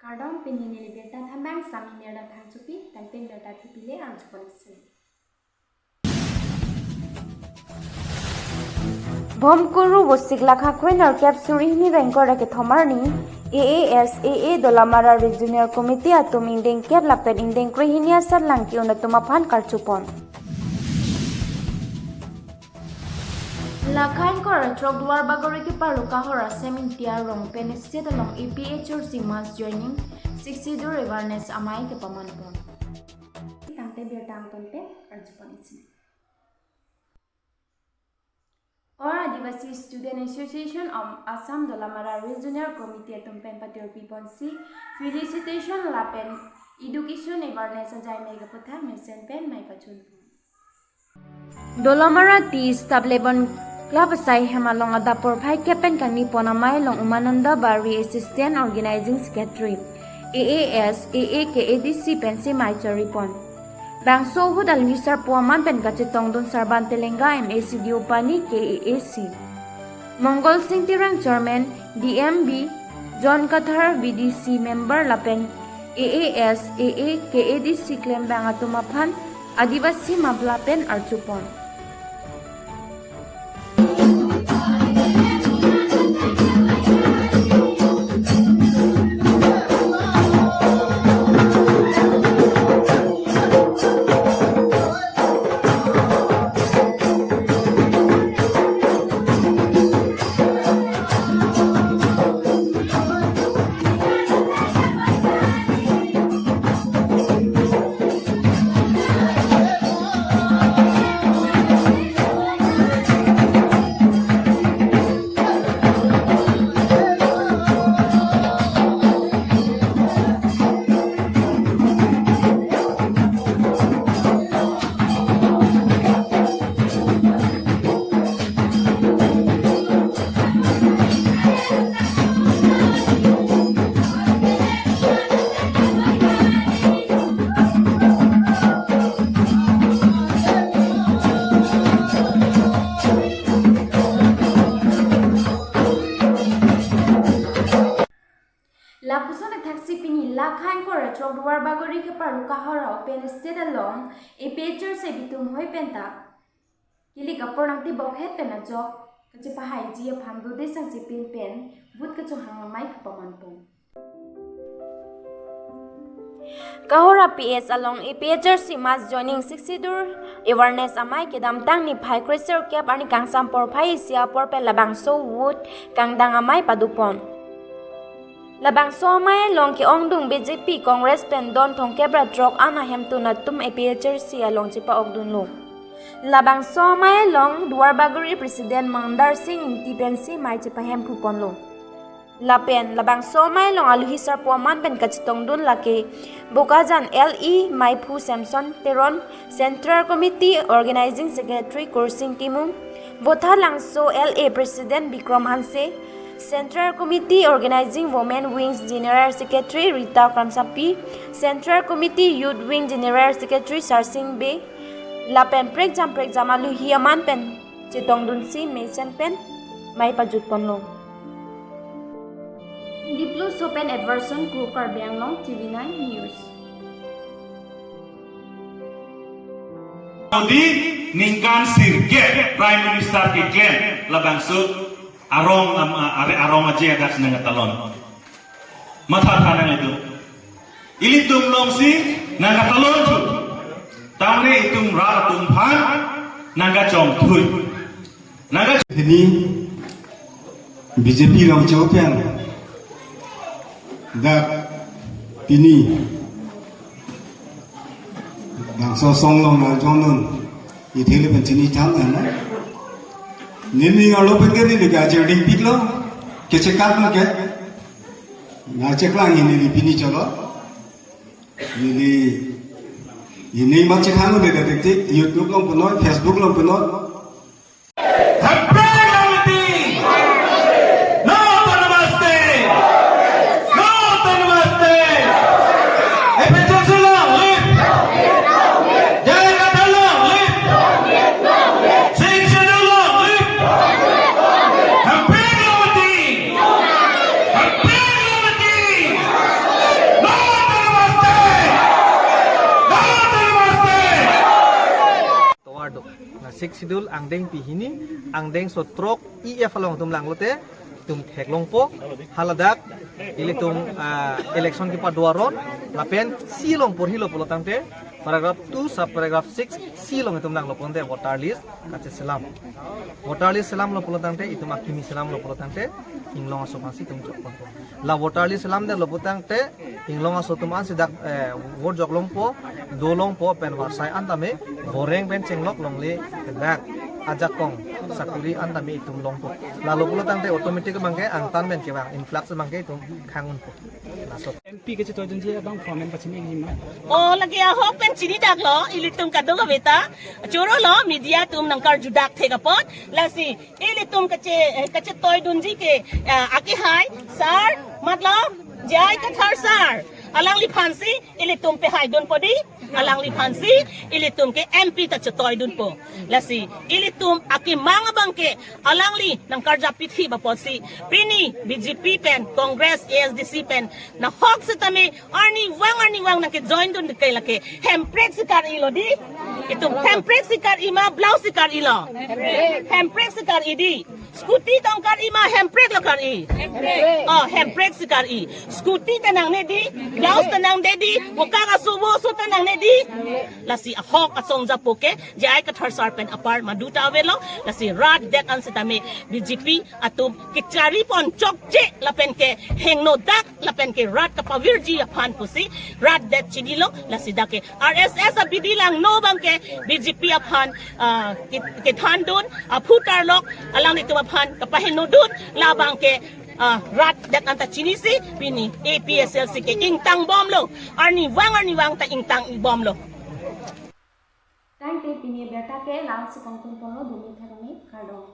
Ardom pinini libertad hambang sami merda thangchupi tangten berta thipile arjuponisi. Bomkuru bosik lakha khoinar capsuri ni rankora ke thomarni AAS AA Dolamara Regional Committee atum indeng kep lapen indeng krihinia sarlangki unatuma phan karchupon. Lakhain kora trok duar bagori ki paruka hora semintia rong penisted along APH or Simas joining 60 awareness amai ke pamanpon. Tangte biatang tonte arjuponisi. Or Adivasi Student Association of Assam Dolamara Regional Committee atum pen patir piponsi felicitation lapen education awareness ajai mega putha mesen pen mai pachun. Dolamara tea stablebon Club Sai Hemalong Adapur Pai Kepen Kani Ponamai Long Umananda Bari Assistant Organizing Secretary AAS AAKADC Pensi Maichari Pon Bangso Hud Alwisar Puaman Pen Kachitong Dun Sarban Telenga MAC Diupani KAAC Mongol Singh Tirang Chairman DMB John Kathar VDC Member Lapen AAS AAKADC Claim Bangatumaphan Adivasi Mablapen Archupon Lapuson taxi pini lakhain ko retrog duar bagori ke paruka hora open state along a pager se bitum hoi penta kili kapor nangti bokhet pena jok kache pahai ji phamdu de sang si pin pen but ka chohang mai paman pon Kahora PS along a pager simas joining 60 awareness amai kedam tang ni phai cracer kep ani kangsam por phai sia por pe labang so wood kangdang amai padupon Labang somai long ki ongdung BJP Congress pen don thong kebra drok ana hemtuna tum APHR si along chipa ogdun lo Labang somai long duar bagori President Mandar Singh tipensi mai chipa hem kupon lo Lapen labang somai long aluhisar puaman pen kachitong dun lake Bokajan LE Maipu Samson Teron Central Committee Organizing Secretary Kursing Timu Botha Langso LA President Bikram Hanse Central Committee Organizing Women Wings General Secretary Rita Kramsapi, Central Committee Youth Wing General Secretary Sarsing Be, Lapen Pregjam Alu Hiaman Pen, Chitong Dunsi Mason Pen, Mai Pajut Ponlo. Diplo Sopen Adverson Ku KARBI ANGLONG TV9 News. Modi Ningkan Sirke Prime Minister Kiklen Labangsu arong aja ada senang talon mata tanang itu ili tumlong si naga talon tu tamre itum ra tumpan naga chong thui naga ini BJP long chopian dak ini yang sosong long na jonun ithele penchini thang Nini ngalo pengeni ni gajer ding piklo kecekar no ke na ceklang ini pini cholo ini macam hanu de detik YouTube long puno Facebook long puno sidul angdeng pihini angdeng sotrok if along tum langlote tum theklong po haladak ilitung election ki paduaron lapen silong por hilo polotangte paragraph 2 sub paragraph 6 silong itum nang loponte voter list kache selam voter list selam lo polotangte itum akimi selam lo polotangte inglong asopasi tum jokpon la voter list selam de lopotangte inglong asotum an sidak vote joklong po dolong po pen warsai antame boreng ben chenglok longle dak ajakong sakuri antame itum longpo lalu polotangte automatic mangke angtan ben ke bang influx mangke itum khangun po MP ke chito junji bang formen pachini ngima o lagi ahok pen chini dak lo ilitum kadong beta choro lo media tum nangkar judak thega pot lasi ilitum kache toy dunji ke aki hai sar matlab jai ka thar sar alang li phansi ilitum pe hai dun podi alang li phansi ilitum ke MP ta chetoy dun po lasi ilitum aki manga bangke alang li nangkar japithi ba posi pini BJP pen Congress ASDC pen na hok setame arni wang na ke join dun kai lake hemprex sikar ilodi itum hemprex sikar ima blouse sikar ilo hemprex sikar idi scooty tongkar ima hemprex lokar i hemprex sikar i scooty tanang ne di blouse tanang de di wakang asubo so tanang ne di lasi ahok asong japoke jai ka thar sar pen apar maduta avelo lasi rat dek an setame BJP atum kichari pon chokche lapen ke hengno dak lapen ke rat ka pavirji aphan pusi rat dek chidilo lasi dake RSS abidi lang no bangke BJP aphan ke than dun aphutar lok alang nitu aphan kapaheno dun labang ke rat dak anta chinisi pini APSLC ke ingtang bom lo arni wang ta ingtang bom lo tang te pini beta ke lang si kong tung polo dumi thagani kardong